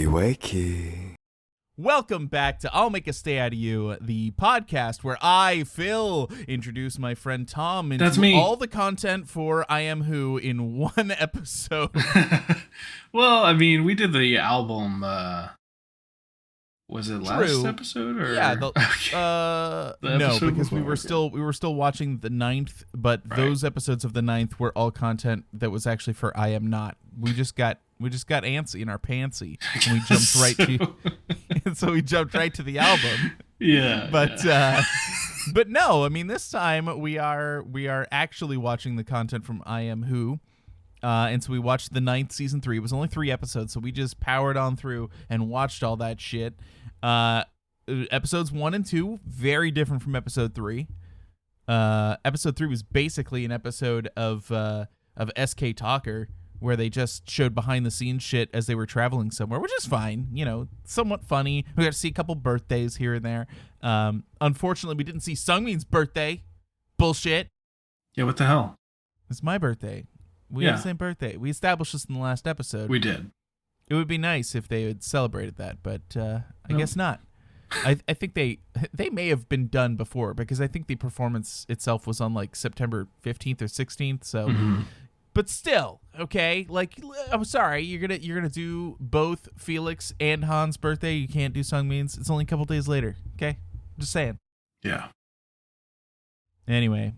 wakey. Welcome back to I'll Make a Stay Out of You, the podcast where I, Phil, introduce my friend Tom into That's me. all the content for I Am Who in one episode. Well, I mean, we did the album. Was it last True. episode? Or? Yeah, The no, episode because we before, were still watching the 9th, but Right. those episodes of the 9th were all content that was actually for I Am Not. We just got antsy in our pantsy, and we jumped right to so we jumped right to the album. Yeah, But no, I mean this time we are actually watching the content from I Am Who. And so we watched the 9th season 3. It was only 3 episodes, so we just powered on through and watched all that shit. Episodes 1 and 2 very different from episode 3. Episode 3 was basically an episode of SK Talker, where they just showed behind the scenes shit as they were traveling somewhere, which is fine, somewhat funny. We got to see a couple birthdays here and there. Unfortunately, we didn't see Sungmin's birthday. Bullshit. Yeah, what the hell? It's my birthday. We have the same birthday. We established this in the last episode. We did. It would be nice if they had celebrated that, but I guess not. I think they may have been done before, because I think the performance itself was on like September 15th or 16th. So, but still, okay. Like, I'm sorry, you're gonna do both Felix and Han's birthday. You can't do Sungmin's. It's only a couple days later. Okay, just saying. Yeah. Anyway,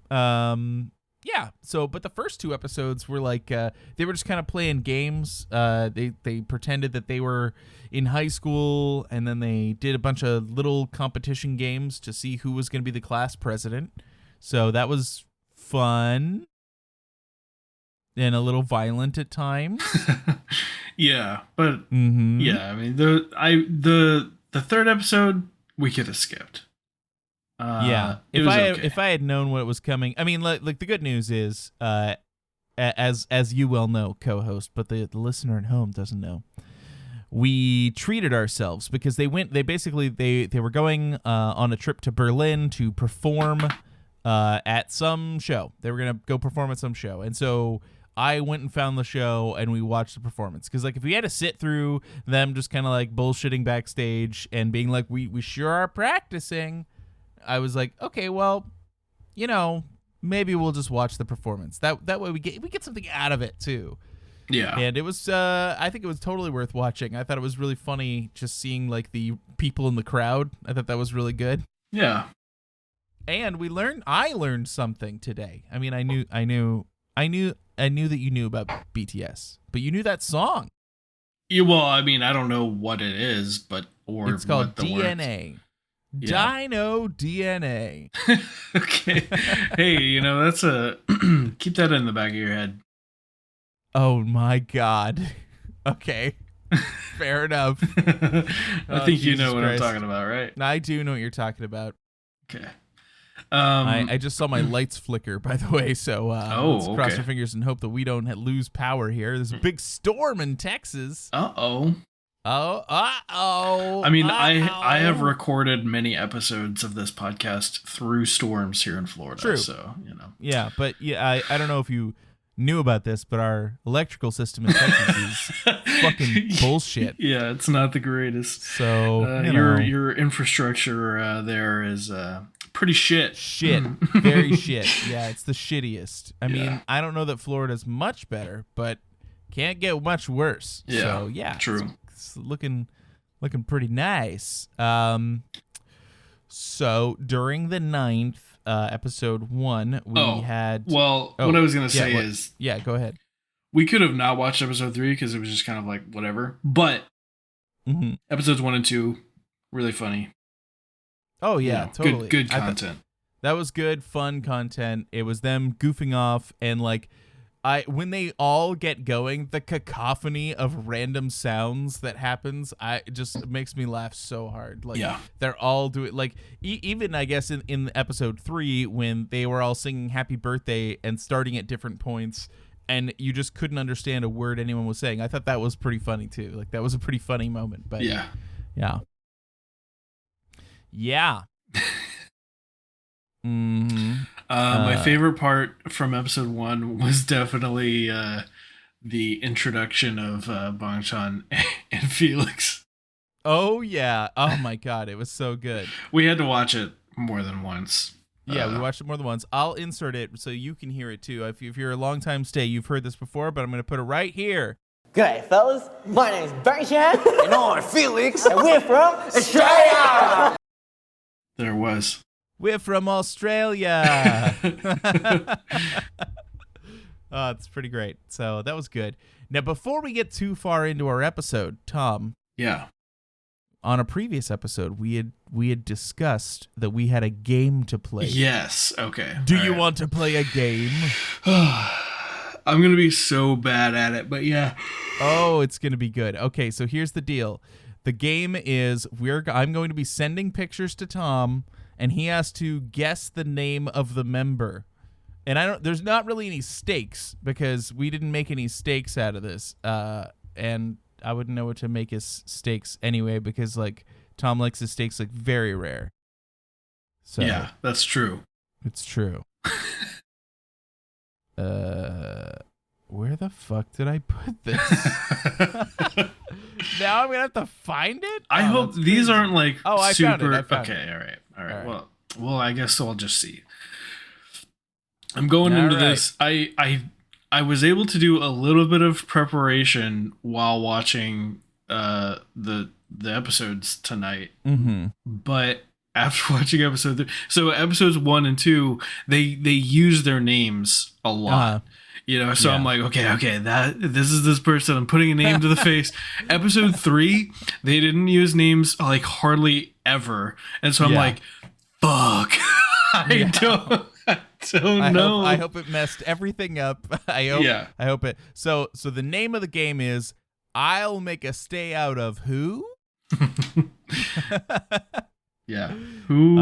yeah. So, but the first 2 episodes were like they were just kind of playing games. They pretended that they were in high school, and then they did a bunch of little competition games to see who was going to be the class president. So that was fun and a little violent at times. Yeah, but Mm-hmm. yeah, I mean the third episode we could have skipped. Yeah, it was okay. if I had known what was coming, I mean, like the good news is, as you well know, co-host, but the listener at home doesn't know, we treated ourselves because they were going on a trip to Berlin to perform at some show. They were gonna go perform at some show, and so I went and found the show and we watched the performance. Because like if we had to sit through them just kind of like bullshitting backstage and being like, we sure are practicing, I was like, okay, well, maybe we'll just watch the performance. That way we get something out of it too. Yeah. And it was I think it was totally worth watching. I thought it was really funny just seeing like the people in the crowd. I thought that was really good. Yeah. And I learned something today. I mean, I knew that you knew about BTS, but you knew that song. Yeah, well, I mean, I don't know what it is, It's called what the DNA. Words. Yeah. Dino DNA. Okay. Hey, that's keep that in the back of your head. Oh my God. Okay. Fair enough. I think you know what I'm talking about, right? I do know what you're talking about. Okay. I just saw my lights flicker, by the way, so let's cross okay. our fingers and hope that we don't lose power here. There's a big storm in Texas. Uh-oh. I mean, I have recorded many episodes of this podcast through storms here in Florida. True. So, Yeah, but yeah, I don't know if you knew about this, but our electrical system in Texas is fucking bullshit. Yeah, it's not the greatest. So your infrastructure there is pretty shit. Shit. Very shit. Yeah, it's the shittiest. I mean, I don't know that Florida's much better, but can't get much worse. Yeah, so, yeah, true. It's looking pretty nice. So during the 9th, episode 1, we had. Well, what I was gonna say is, go ahead. We could have not watched episode 3 because it was just kind of like whatever. But episodes 1 and 2, really funny. Oh yeah, totally. Good content. That was good, fun content. It was them goofing off, and like when they all get going, the cacophony of random sounds that happens, it just makes me laugh so hard. Like they're all doing like even I guess in episode 3 when they were all singing Happy Birthday and starting at different points, and you just couldn't understand a word anyone was saying. I thought that was pretty funny too. Like that was a pretty funny moment. But yeah. My favorite part from episode 1 was definitely the introduction of Bangchan and Felix. Oh yeah. Oh my God, it was so good. We had to watch it more than once. Yeah, we watched it more than once. I'll insert it so you can hear it too. If you're a long-time stay, you've heard this before, but I'm going to put it right here. Good, fellas. My name's Bertrand, and I'm Felix, and we're from Australia. There was. We're from Australia. Oh, it's pretty great. So that was good. Now, before we get too far into our episode, Tom. Yeah. On a previous episode, we had discussed that we had a game to play. Yes. Okay. Do you want to play a game? I'm gonna be so bad at it, but yeah. Oh, it's gonna be good. Okay, so here's the deal. The game is I'm going to be sending pictures to Tom, and he has to guess the name of the member. And there's not really any stakes because we didn't make any stakes out of this. And I wouldn't know what to make his steaks anyway because like Tom likes his steaks like very rare. So yeah, that's true. It's true. Where the fuck did I put this? Now I'm gonna have to find it. I hope these aren't like I super. found it. Okay, all right. Well, I guess I'll just see. I'm going into this. I was able to do a little bit of preparation while watching the episodes tonight. Mm-hmm. But after watching episode 3, so episodes 1 and 2, they use their names a lot. So yeah. I'm like, okay, this is this person. I'm putting a name to the face. Episode 3, they didn't use names like hardly ever, and so I'm like, fuck, I don't know. I hope it messed everything up. I hope it. So the name of the game is I'll make a stay out of who? Yeah. Who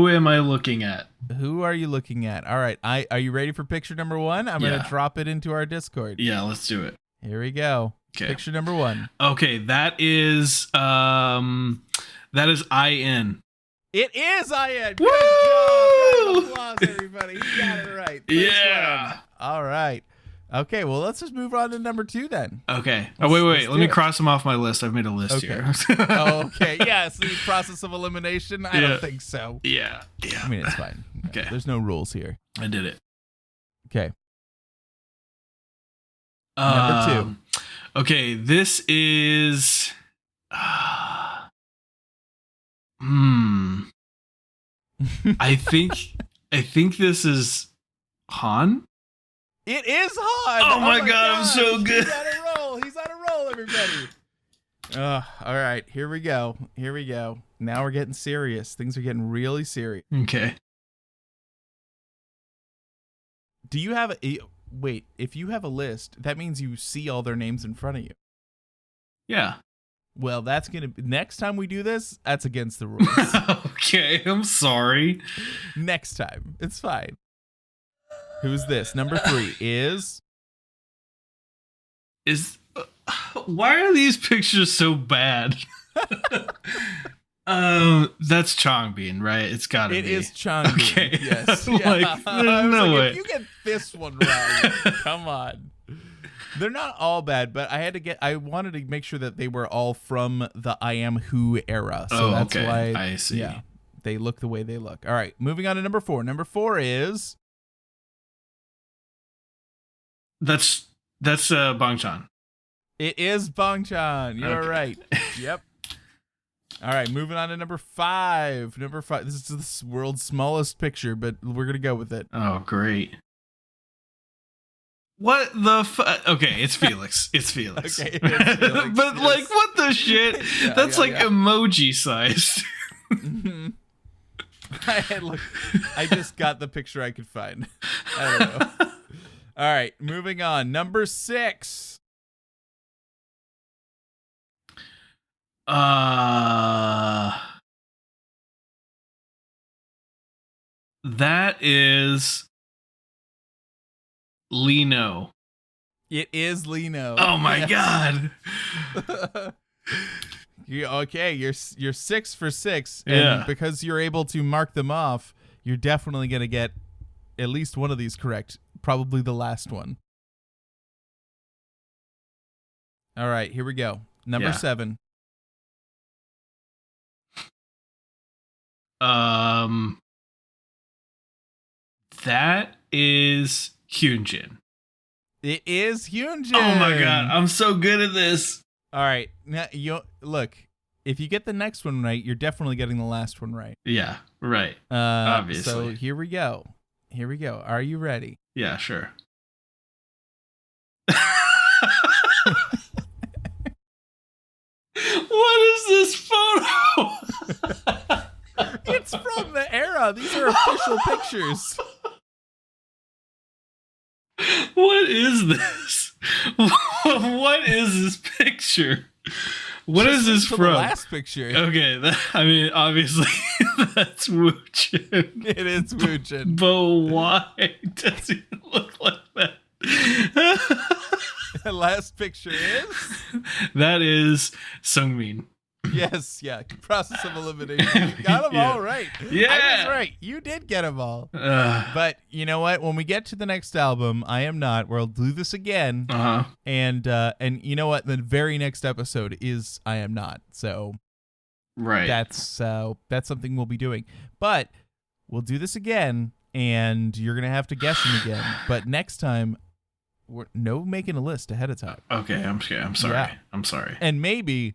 am I looking at? Who are you looking at? All right. Are you ready for picture number 1? I'm going to drop it into our Discord. Yeah, let's do it. Here we go. Okay. Picture number 1. Okay, that is IN. It is IN. Good Woo! job. Round of applause, everybody. You got it right. Yeah. All right. Okay, well, let's just move on to number 2 then. Okay. Wait. Let me cross them off my list. I've made a list here. Okay. Yes, the process of elimination? I don't think so. Yeah. I mean, it's fine. Okay. There's no rules here. I did it. Okay. Number 2. Okay, this is... I think this is Han. It is Han. Oh my God, I'm so good. He's on a roll, everybody. All right, here we go. Now we're getting serious. Things are getting really serious. Okay. Do you have wait, if you have a list, that means you see all their names in front of you. Yeah. Well, that's going to next time we do this, that's against the rules. Okay, I'm sorry. Next time. It's fine. Who's this? Number 3 is why are these pictures so bad? That's Changbin, right? It's gotta be. It is Changbin. Okay. Yes. Like, there's no way. If you get this one wrong, come on. They're not all bad, but I wanted to make sure that they were all from the I Am Who era. So that's why I see. Yeah. They look the way they look. All right, moving on to number 4. Number 4 is That's Bang Chan. It is Bang Chan. You're right. Yep. All right, moving on to number 5. Number 5. This is the world's smallest picture, but we're gonna go with it. Oh, great. What the Okay, it's Felix. It's Felix. Okay, it's Felix. But yes. like, what the shit? That's emoji sized. I just got the picture I could find. I don't know. All right, moving on. Number 6. That is Lino. It is Lino. Oh my God. You're 6 for 6, Yeah. and because you're able to mark them off, you're definitely gonna get at least one of these correct. Probably the last one. All right, here we go. Number 7. That is Hyunjin. It is Hyunjin. Oh my god, I'm so good at this. All right, now look. If you get the next one right, you're definitely getting the last one right. Yeah, right. Obviously. So here we go. Are you ready? Yeah, sure. What is this photo? It's from the era. These are official pictures. What is this? What is this picture? What is this from? The last picture. Okay, I mean, obviously, that's Woojin. It is Woojin. But why does he look like that? The last picture is? That is Sungmin. Yes, yeah. Process of elimination. You got them all right. Yeah. I was right. You did get them all. But you know what? When we get to the next album, I Am Not, we'll do this again. Uh-huh. And you know what? The very next episode is I Am Not. So right. That's something we'll be doing. But we'll do this again, and you're going to have to guess them again. But next time, we're making a list ahead of time. Okay, I'm scared. I'm sorry. Yeah. I'm sorry. And maybe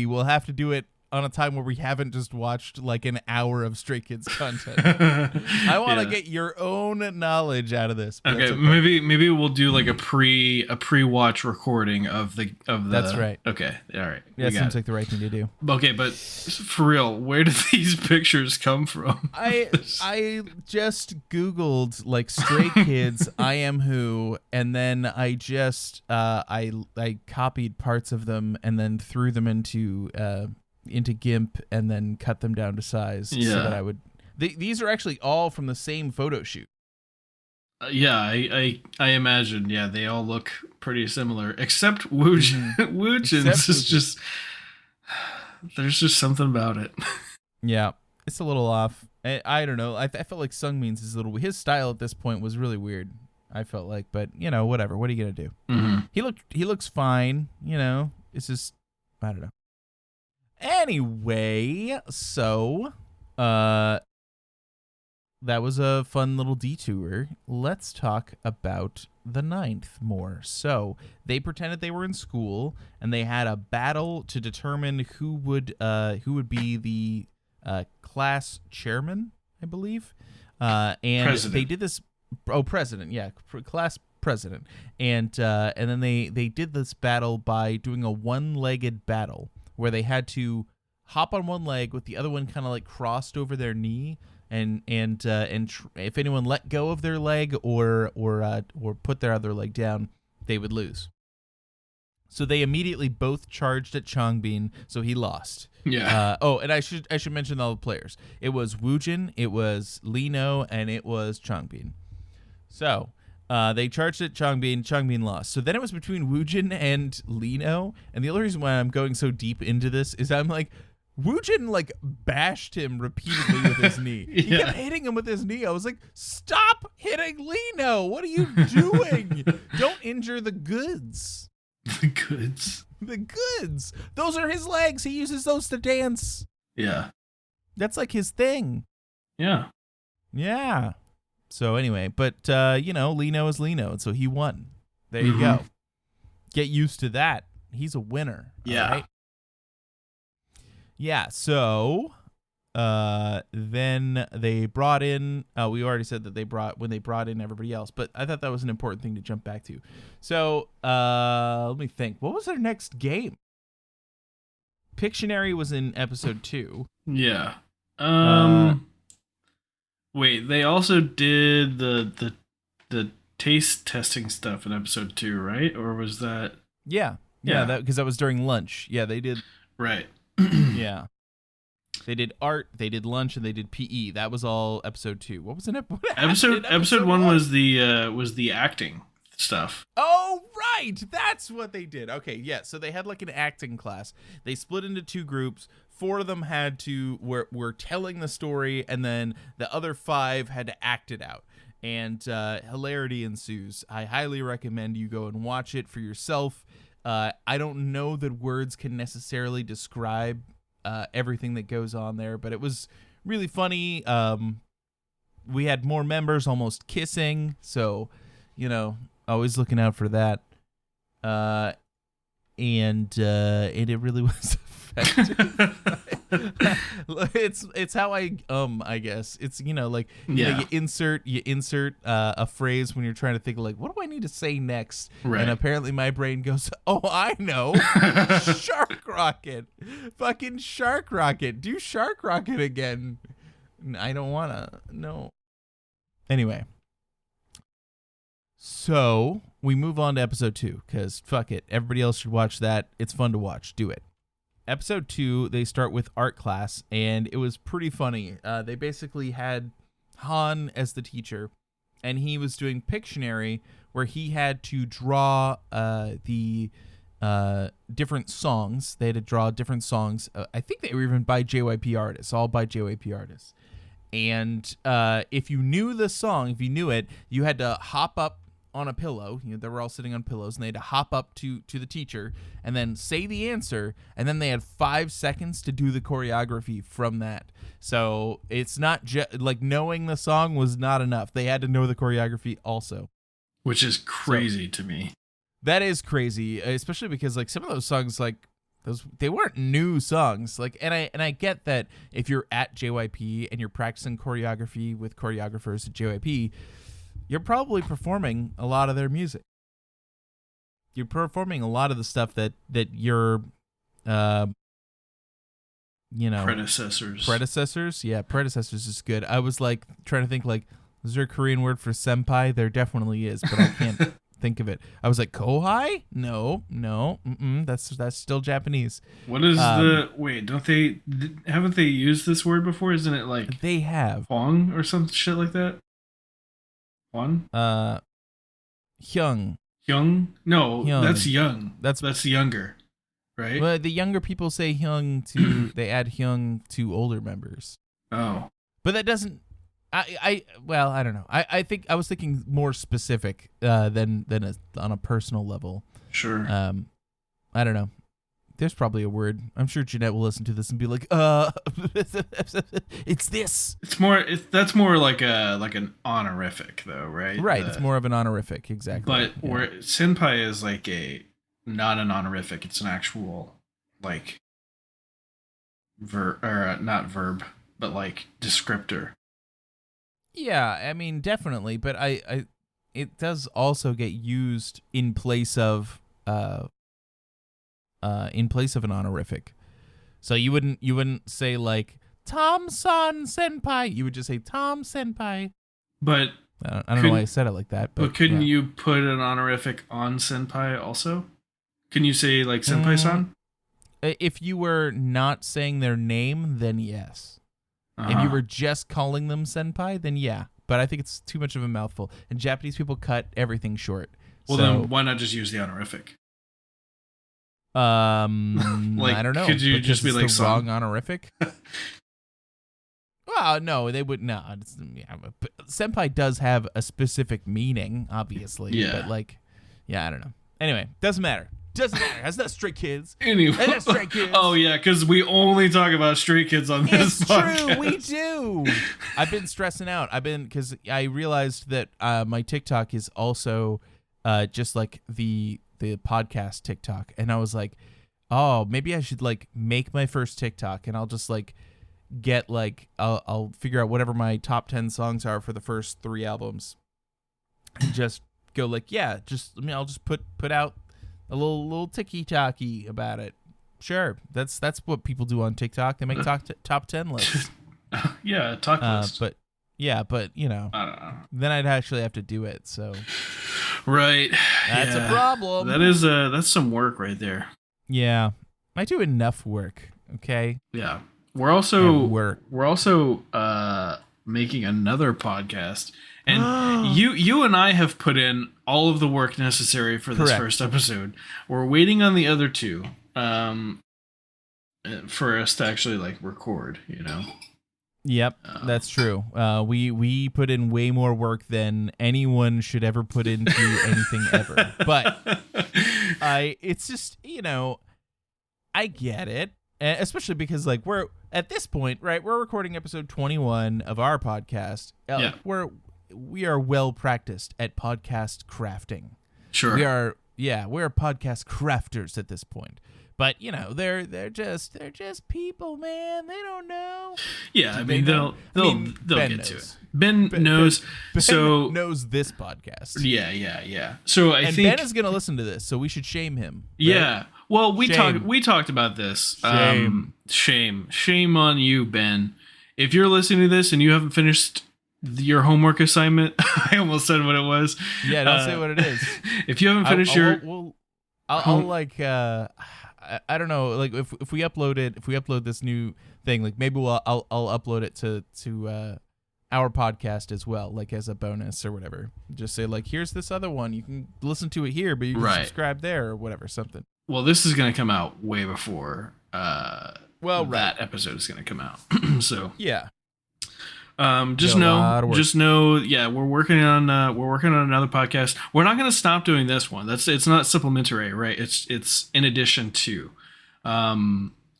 we'll have to do it on a time where we haven't just watched like an hour of Stray Kids content. I want to get your own knowledge out of this. Okay, maybe we'll do like a pre-watch recording of the. That's right. Okay, all right. Yeah, seems like the right thing to do. Okay, but for real, where did these pictures come from? I just Googled like Stray Kids, I Am Who, and then I just I copied parts of them and then threw them into GIMP and then cut them down to size so that I would. These are actually all from the same photo shoot. I imagine. Yeah, they all look pretty similar, except Woojin's is just. There's just something about it. Yeah, it's a little off. I don't know. I felt like Sungmin's is a little. His style at this point was really weird. I felt like, but whatever. What are you gonna do? Mm-hmm. He looks fine. It's just I don't know. Anyway, so that was a fun little detour. Let's talk about the 9th more. So they pretended they were in school and they had a battle to determine who would be the class chairman, I believe. And president. They did this. Oh, president, yeah, class president. And then they did this battle by doing a one-legged battle, where they had to hop on one leg with the other one kind of like crossed over their knee, and if anyone let go of their leg or put their other leg down, they would lose. So they immediately both charged at Changbin, so he lost. Yeah. And I should mention all the players. It was Woojin, it was Lino, and it was Changbin. So they charged at Changbin. Changbin lost. So then it was between Woojin and Lino. And the only reason why I'm going so deep into this is I'm like, Woojin like bashed him repeatedly with his knee. He kept hitting him with his knee. I was like, stop hitting Lino. What are you doing? Don't injure the goods. The goods. The goods. Those are his legs. He uses those to dance. Yeah. That's like his thing. Yeah. Yeah. So anyway, but Lino is Lino, and so he won. There you go. Get used to that. He's a winner. Yeah. Right? Yeah. So then they brought in. We already said that they brought in everybody else, but I thought that was an important thing to jump back to. So let me think. What was their next game? Pictionary was in episode 2. Yeah. Wait, they also did the taste testing stuff in episode 2, right? Or was that? Yeah. That because that was during lunch. Yeah, they did. Right. Yeah. They did art, they did lunch, and they did PE. That was all episode 2. What was in episode 1 was the acting stuff. Oh, right. That's what they did. Okay, yeah. So they had like an acting class. They split into 2 groups. 4 of them were telling the story, and then the other 5 had to act it out. And hilarity ensues. I highly recommend you go and watch it for yourself. I don't know that words can necessarily describe everything that goes on there, but it was really funny. We had more members almost kissing, so, always looking out for that. And it really was effective. It's how I guess it's like you insert a phrase when you're trying to think like, what do I need to say next? Right. And apparently my brain goes, oh, I know. Shark Rocket. Fucking Shark Rocket. Do Shark Rocket again. I don't wanna. No. Anyway. So we move on to episode 2 because fuck it. Everybody else should watch that. It's fun to watch. Do it. Episode 2, they start with art class, and it was pretty funny. They basically had Han as the teacher, and he was doing Pictionary, where he had to draw the different songs. They had to draw different songs. I think they were even by JYP artists, all by JYP artists. And if you knew the song, if you knew it, you had to hop up on a pillow. They were all sitting on pillows, and they had to hop up to the teacher and then say the answer, and then they had 5 seconds to do the choreography from that. So it's not like knowing the song was not enough. They had to know the choreography also, which is crazy to me. That is crazy, especially because like some of those songs, like they weren't new songs. Like, and I get that if you're at JYP and you're practicing choreography with choreographers at JYP, you're probably performing a lot of their music. You're performing a lot of the stuff that your predecessors. Yeah, predecessors is good. I was like trying to think like, is there a Korean word for senpai? There definitely is, but I can't think of it. I was like, kohai? No, that's still Japanese. What is haven't they used this word before? Isn't it like they have Hwang or some shit like that? Hwang? Hyung. Hyung? No, Hyung. that's young. That's younger, right? Well, the younger people say Hyung to they add Hyung to older members. Oh. But that doesn't I don't know. I think I was thinking more specific than on a personal level. Sure. I don't know. There's probably a word. I'm sure Jeanette will listen to this and be like, it's this. That's more like an honorific though, right? Right. It's more of an honorific, exactly. But where senpai is like not an honorific, it's an actual like not verb, but like descriptor. Yeah, I mean definitely, but it does also get used in place of an honorific. So you wouldn't say like Tom-san senpai. You would just say Tom senpai. But I don't know why I said it like that. But couldn't you put an honorific on senpai also? Can you say like senpai-san? If you were not saying their name, then yes. Uh-huh. If you were just calling them senpai, then yeah. But I think it's too much of a mouthful. And Japanese people cut everything short. Well, then why not just use the honorific? Like, I don't know. Could you just be like the wrong honorific? Well, no, they would not. Senpai does have a specific meaning, obviously. Yeah. But like, I don't know. Anyway, doesn't matter. Doesn't matter. That's not Stray Kids. Anyway. That's not Stray Kids. Oh yeah, because we only talk about Stray Kids on this podcast. It's true, we do. I've been stressing out. Because I realized that my TikTok is also just like the podcast TikTok, and I was like, oh, maybe I should like make my first TikTok, and I'll just like get like I'll figure out whatever my top 10 songs are for the first 3 albums, and just go like, I'll just put out a little tiki-taki about it. Sure, that's what people do on TikTok. They make top 10 lists. Yeah, talk list. But you know, I don't know. Then I'd actually have to do it. So right, that's a problem. That's some work right there. Yeah, I do enough work. Okay. Yeah, we're also making another podcast. And you and I have put in all of the work necessary for this first episode. We're waiting on the other 2 for us to actually like record, you know? Yep, that's true. We put in way more work than anyone should ever put into anything ever. But it's just, I get it, especially because like we're at this point, right? We're recording episode 21 of our podcast. Yeah. We are well practiced at podcast crafting. Sure. We're podcast crafters at this point. But they're just people, man. They don't know. Yeah, I mean they'll get to it. Ben knows. Ben knows this podcast. Yeah. So I think Ben is going to listen to this, so we should shame him. Right? Yeah. Well, we talked about this. Shame on you, Ben. If you're listening to this and you haven't finished your homework assignment, I almost said what it was. Yeah, don't say what it is. If you haven't finished I'll like I don't know, like if we upload this new thing, like maybe I'll upload it to our podcast as well, like as a bonus or whatever. Just say like, here's this other one, you can listen to it here, but you can subscribe there or whatever, something. Well, this is going to come out way before that episode is going to come out. So yeah. Just know, yeah, we're working on another podcast. We're not going to stop doing this one. It's not supplementary, right? It's in addition to.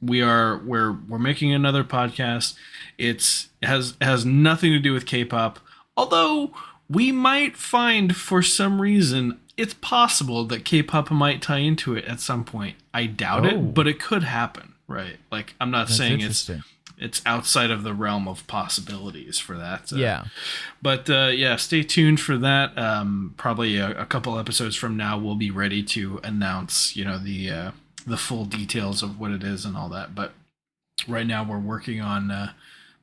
We're making another podcast. It has nothing to do with K-pop. Although we might find for some reason it's possible that K-pop might tie into it at some point. I doubt it, but it could happen, right? Like I'm not saying it's outside of the realm of possibilities for that. But stay tuned for that. Probably a couple episodes from now, we'll be ready to announce, the full details of what it is and all that. But right now we're working on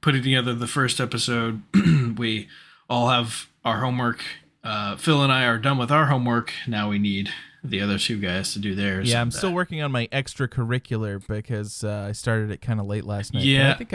putting together the first episode. We all have our homework. Phil and I are done with our homework. Now we need the other two guys to do theirs. Yeah, I'm still working on my extracurricular because I started it kind of late last night. Yeah, but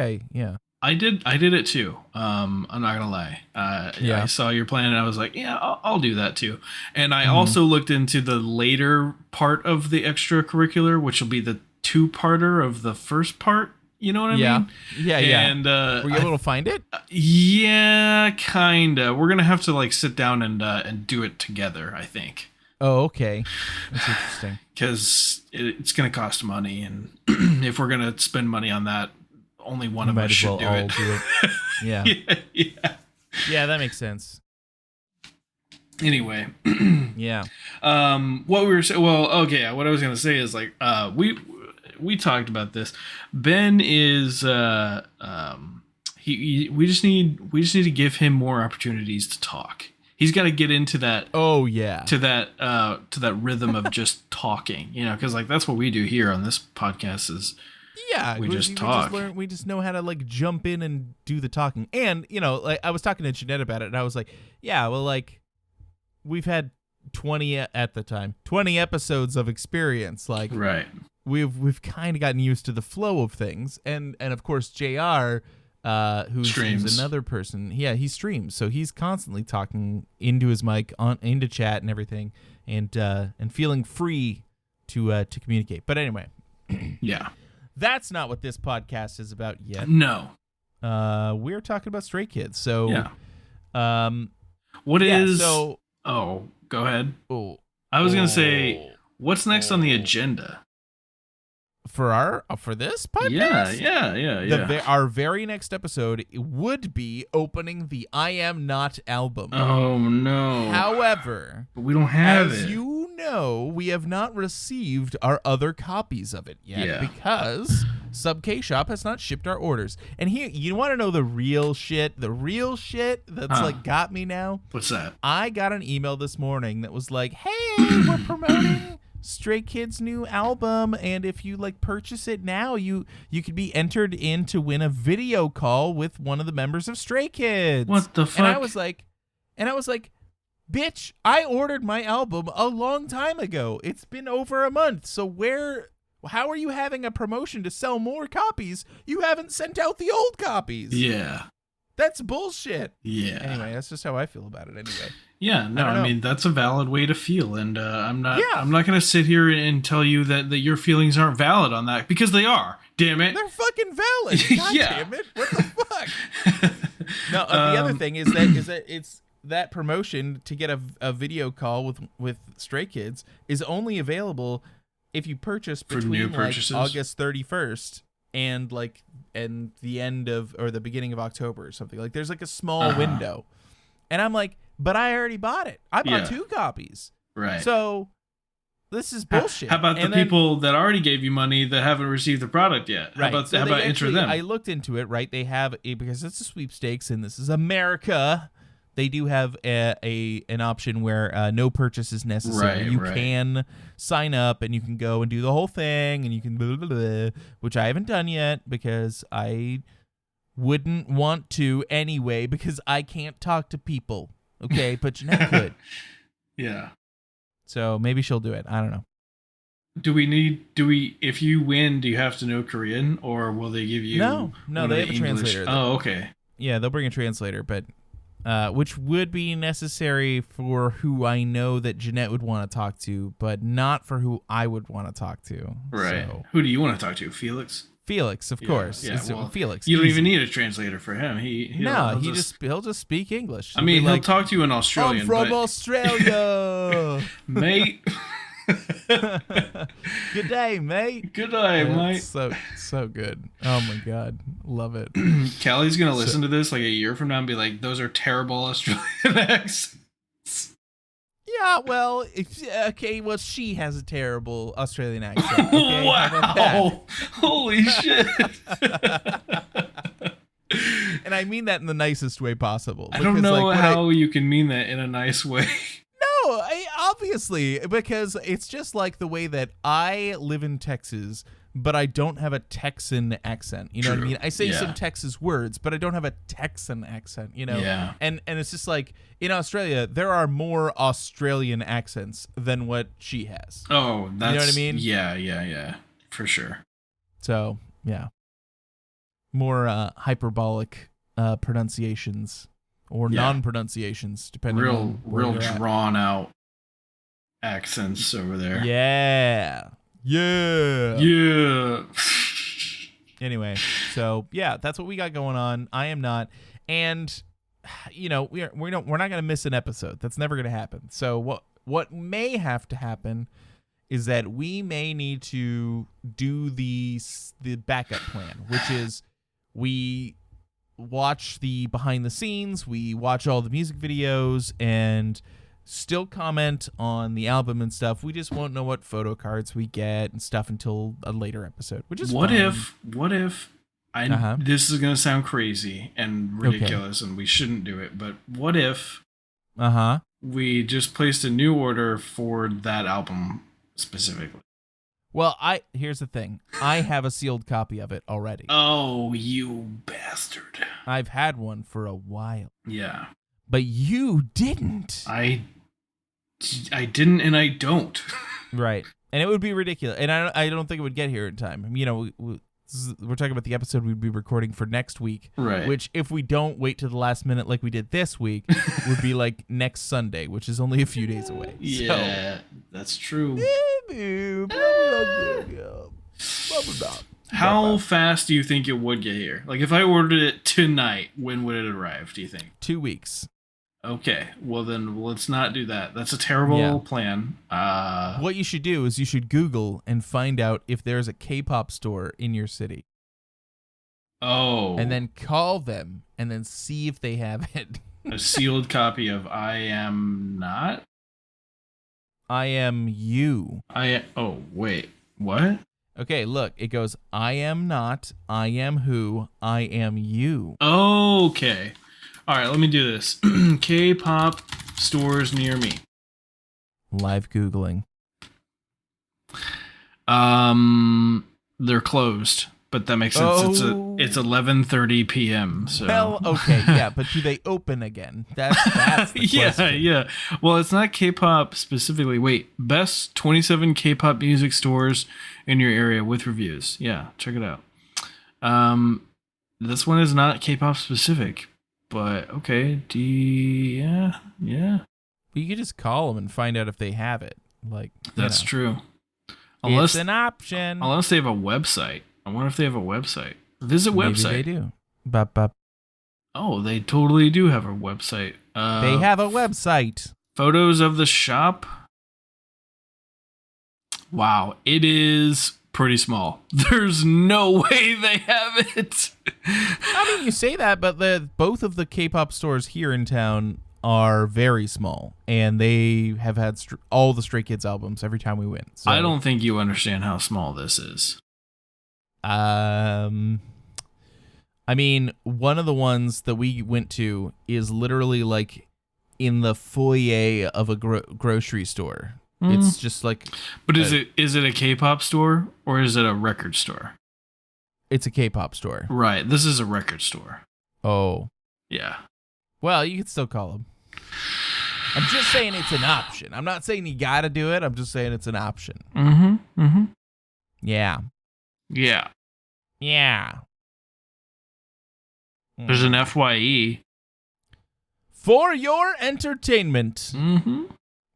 I did it too. I'm not gonna lie. I saw your plan and I was like, yeah, I'll do that too. And I also looked into the later part of the extracurricular, which will be the 2-parter of the first part. You know what I mean? Yeah. And were you able to find it? Yeah, kinda. We're gonna have to like sit down and do it together, I think. Oh, okay. That's interesting. Because it's going to cost money, and if we're going to spend money on that, only one of us should do it. Yeah. Yeah, that makes sense. Anyway. Yeah. What we were saying. Well, okay. What I was going to say is like we talked about this. Ben is we just need to give him more opportunities to talk. He's got to get into that. Oh yeah. To that rhythm of just talking, because like that's what we do here on this podcast is. Yeah, we just talk. We just know how to like jump in and do the talking. And like I was talking to Jeanette about it, and I was like, yeah, well, like we've had 20 episodes of experience. Like right. We've kind of gotten used to the flow of things, and of course JR. Who's another person. Yeah, he streams, so he's constantly talking into his mic, into chat and everything, and feeling free to communicate. But anyway, yeah, that's not what this podcast is about yet. No, we're talking about Stray Kids. So, yeah, So, go ahead. Oh, I was gonna say, what's next on the agenda? For this podcast? Yeah. Our very next episode would be opening the I Am Not album. Oh, no. However, but we don't have it. As you know, we have not received our other copies of it yet because Sub K Shop has not shipped our orders. And here, you want to know the real shit? The real shit that's like got me now? What's that? I got an email this morning that was like, hey, we're promoting Stray Kids' new album, and if you like purchase it now, you could be entered in to win a video call with one of the members of Stray Kids. What the fuck? And I was like, bitch, I ordered my album a long time ago. It's been over a month. So how are you having a promotion to sell more copies? You haven't sent out the old copies. Yeah. That's bullshit. Yeah. Anyway, that's just how I feel about it anyway. Yeah, no, I mean that's a valid way to feel, and I'm not going to sit here and tell you that your feelings aren't valid on that, because they are. Damn it, they're fucking valid. God damn it, what the fuck? No, the other thing is that that promotion to get a video call with Stray Kids is only available if you purchase between like August 31st and the end of or the beginning of October or something. Like there's like a small window. And I'm like, but I already bought it. I bought 2 copies. Right. So this is bullshit. How about the people that already gave you money that haven't received the product yet? How about enter them? I looked into it, right? They have because it's a sweepstakes and this is America. They do have an option where no purchase is necessary. You can sign up and you can go and do the whole thing and you can blah, blah, blah, which I haven't done yet because I wouldn't want to anyway because I can't talk to people. Okay, but Jeanette could. Yeah. So maybe she'll do it. I don't know. If you win, do you have to know Korean or will they give you No, they have a translator. Oh, okay. Yeah, they'll bring a translator, but which would be necessary for who I know that Jeanette would want to talk to, but not for who I would want to talk to. Right. So. Who do you want to talk to? Felix? Felix, of course. Yeah, Felix. You don't even need a translator for him. He'll just speak English. He'll talk to you in Australian. I'm from Australia, mate. Good day, mate. Good day, mate. So good. Oh my god, love it. Callie's gonna listen to this like a year from now and be like, "Those are terrible Australian accents." Yeah, well, she has a terrible Australian accent. Okay? Wow! Holy shit! And I mean that in the nicest way possible. I don't know how you can mean that in a nice way. No, obviously, because it's just like the way that I live in Texas, but I don't have a Texan accent. You know what I mean? I say some Texas words, but I don't have a Texan accent, you know? Yeah. And it's just like, in Australia, there are more Australian accents than what she has. Oh, that's... You know what I mean? Yeah. For sure. So, yeah. More hyperbolic pronunciations or non-pronunciations, depending on real drawn out accents over there. Yeah. Anyway, so yeah, that's what we got going on. I am not, and we're not going to miss an episode. That's never going to happen. So what may have to happen is that we may need to do the backup plan, which is we watch the behind the scenes, we watch all the music videos, and still comment on the album and stuff. We just won't know what photo cards we get and stuff until a later episode, which is what fine. if this is going to sound crazy and ridiculous and we shouldn't do it, but what if we just placed a new order for that album specifically? Well, here's the thing. I have a sealed copy of it already. Oh, you bastard. I've had one for a while. Yeah. But you didn't. I didn't, and I don't. Right, and it would be ridiculous, and I don't think it would get here in time. We're talking about the episode we'd be recording for next week, right? Which, if we don't wait to the last minute like we did this week, would be like next Sunday, which is only a few days away. Yeah, that's true. How fast do you think it would get here? Like, if I ordered it tonight, when would it arrive, do you think? 2 weeks. Okay, well then let's not do that. That's a terrible plan. What you should do is you should Google and find out if there's a K-pop store in your city. Oh. And then call them and then see if they have it. A sealed copy of I Am Not? I Am You. Oh, wait. What? Okay, look. It goes, I am not, I am who, I am you. Okay. All right, let me do this. K-pop stores near me. Live Googling. They're closed, but that makes sense. It's 11:30 p.m. So. Well, okay, yeah, but do they open again? That's the question. Yeah. Well, it's not K-pop specifically. Wait, best 27 K-pop music stores in your area with reviews. Yeah, check it out. This one is not K-pop specific. But, okay, yeah. Well, you could just call them and find out if they have it. That's true. It's an option. Unless they have a website. I wonder if they have a website. Visit website. Maybe they do. Oh, they totally do have a website. They have a website. Photos of the shop. Wow, it is pretty small. There's no way they have it. I mean, you say that, but both of the K-pop stores here in town are very small, and they have had all the Stray Kids albums every time we win. So, I don't think you understand how small this is. I mean, one of the ones that we went to is literally like in the foyer of a grocery store. It's just like. But is it a K-pop store or is it a record store? It's a K-pop store. Right. This is a record store. Oh. Yeah. Well, you could still call them. I'm just saying it's an option. I'm not saying you got to do it. I'm just saying it's an option. Mm-hmm. Mm-hmm. Yeah. Yeah. Yeah. There's an FYE. For your entertainment. Mm-hmm.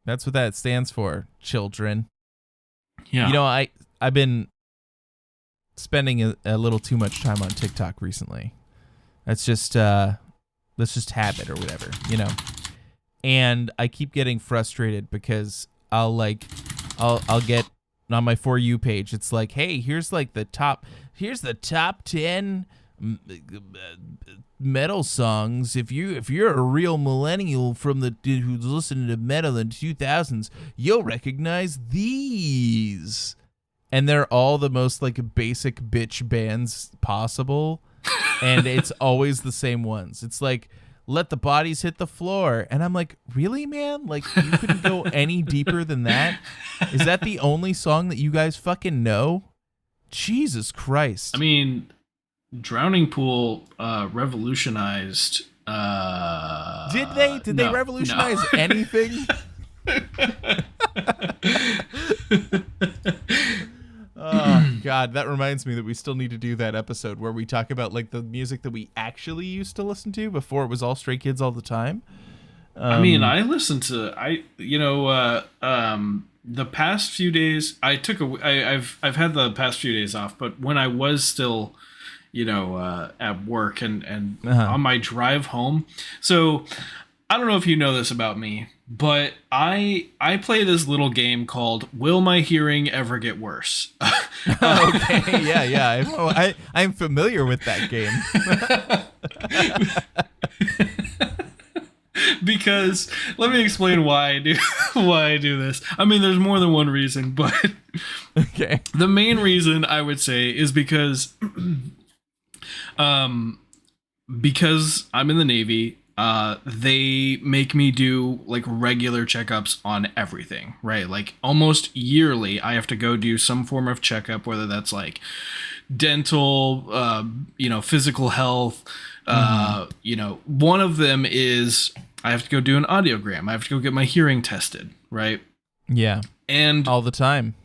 That's what that stands for, children. Yeah. You know, I've been spending a little too much time on TikTok recently. That's just habit or whatever, you know. And I keep getting frustrated because I'll get on my For You page. It's like, hey, here's the top 10 metal songs. If you're a real millennial from who's listening to metal in the 2000s, you'll recognize these. And they're all the most like basic bitch bands possible, and it's always the same ones. It's like, Let the Bodies Hit the Floor, and I'm like, really, man? Like, you couldn't go any deeper than that? Is that the only song that you guys fucking know? Jesus Christ! I mean, Drowning Pool revolutionized. Did they? Did they revolutionize anything? Oh, God, that reminds me that we still need to do that episode where we talk about like the music that we actually used to listen to before it was all Stray Kids all the time. I mean, I listened to the past few days. I've had the past few days off, but when I was still, at work and on my drive home, so I don't know if you know this about me, but I play this little game called Will My Hearing Ever Get Worse? Okay, yeah. I'm familiar with that game. Because let me explain why I do this. I mean, there's more than one reason, but okay. The main reason I would say is because because I'm in the Navy. They make me do like regular checkups on everything, right? Like almost yearly, I have to go do some form of checkup, whether that's like dental, physical health. One of them is I have to go do an audiogram. I have to go get my hearing tested, right? Yeah. And all the time.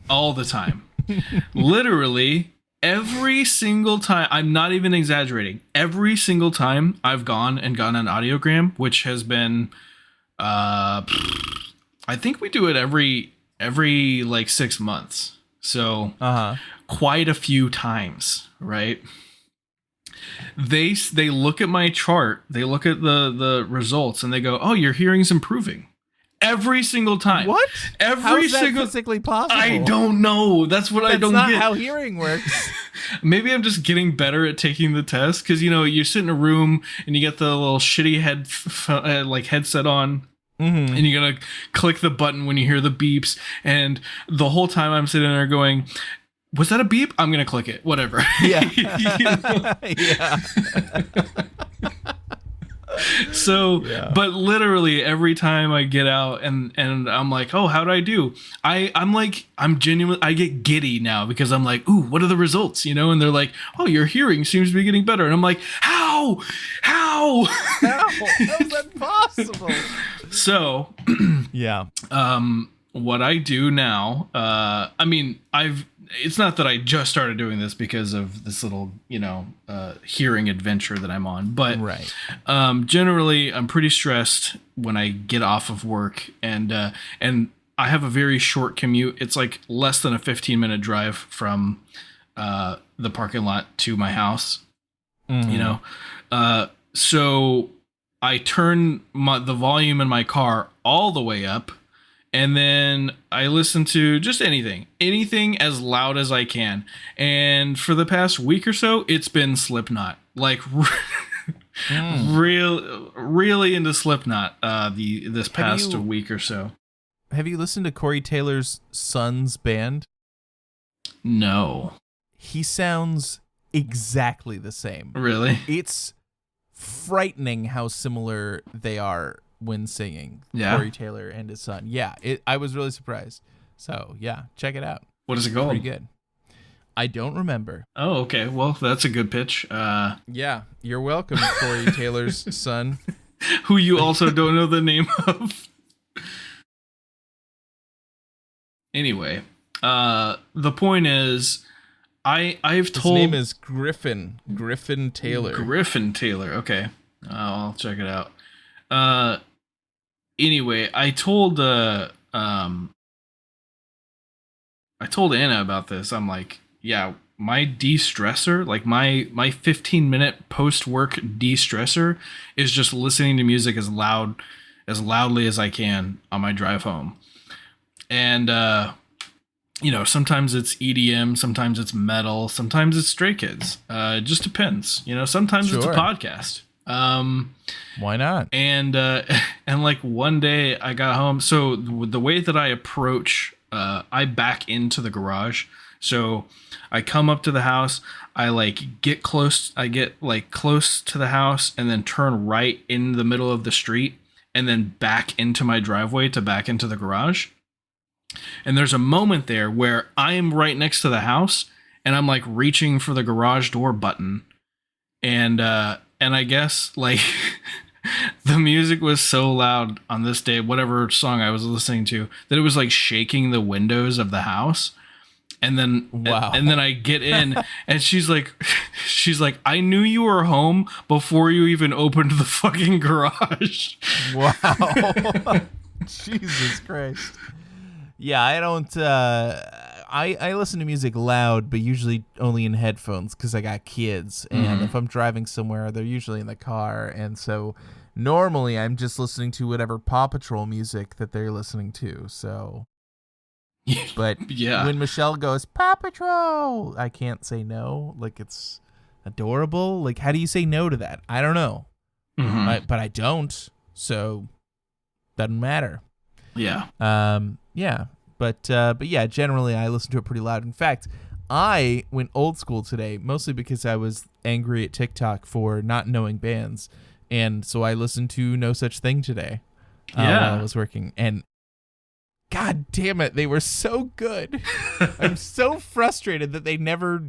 Literally every single time, I'm not even exaggerating, every single time I've gone and gotten an audiogram, which has been, I think we do it every like 6 months. So quite a few times, right? They look at my chart, they look at the results, and they go, "Oh, your hearing's improving." Every single time. What? How is that physically possible? I don't know. That's what I don't get. That's not how hearing works. Maybe I'm just getting better at taking the test because you sit in a room and you get the little shitty headset on. Mm-hmm. And you're gonna click the button when you hear the beeps, and the whole time I'm sitting there going, "Was that a beep? I'm gonna click it. Whatever." Yeah. Yeah. So, but literally every time I get out and I'm like, oh, how do I do? I'm genuinely, I get giddy now because I'm like, ooh, what are the results? And they're like, oh, your hearing seems to be getting better. And I'm like, how? How is that possible? So, yeah. What I do now, it's not that I just started doing this because of this little, hearing adventure that I'm on, but right. Generally I'm pretty stressed when I get off of work and I have a very short commute. It's like less than a 15-minute drive from the parking lot to my house, mm-hmm. So I turn the volume in my car all the way up, and then I listen to just anything as loud as I can. And for the past week or so, it's been Slipknot. Like really into Slipknot this past week or so. Have you listened to Corey Taylor's son's band? No. He sounds exactly the same. Really? It's frightening how similar they are when singing. Yeah. Corey Taylor and his son. Yeah, I was really surprised. So, yeah, check it out. What is it called? Pretty good. I don't remember. Oh, okay. Well, that's a good pitch. Yeah, you're welcome, Corey Taylor's son. Who you also don't know the name of. Anyway, the point is, I've told... His name is Griffin Taylor. Griffin Taylor, okay. I'll check it out. Anyway, I told Anna about this. I'm like, yeah, my de-stressor, like my 15-minute post-work de-stressor is just listening to music as loudly as I can on my drive home. And sometimes it's EDM, sometimes it's metal, sometimes it's Stray Kids. It just depends. Sometimes it's a podcast. Why not? And like one day I got home. So the way that I approach, I back into the garage. So I come up to the house, I get close to the house and then turn right in the middle of the street and then back into my driveway to back into the garage. And there's a moment there where I am right next to the house and I'm like reaching for the garage door button. And I guess like the music was so loud on this day, whatever song I was listening to, that it was like shaking the windows of the house. And then, wow. And then I get in and she's like, I knew you were home before you even opened the fucking garage. Wow. Jesus Christ. Yeah, I don't, I listen to music loud, but usually only in headphones because I got kids. And if I'm driving somewhere, they're usually in the car. And so normally I'm just listening to whatever Paw Patrol music that they're listening to. So, but yeah, when Michelle goes, Paw Patrol, I can't say no. Like, it's adorable. Like, how do you say no to that? I don't know. But I don't. So, doesn't matter. Yeah. Yeah. But yeah, generally I listen to it pretty loud. In fact, I went old school today, mostly because I was angry at TikTok for not knowing bands. And so I listened to No Such Thing today while I was working. And God damn it, they were so good. I'm so frustrated that they never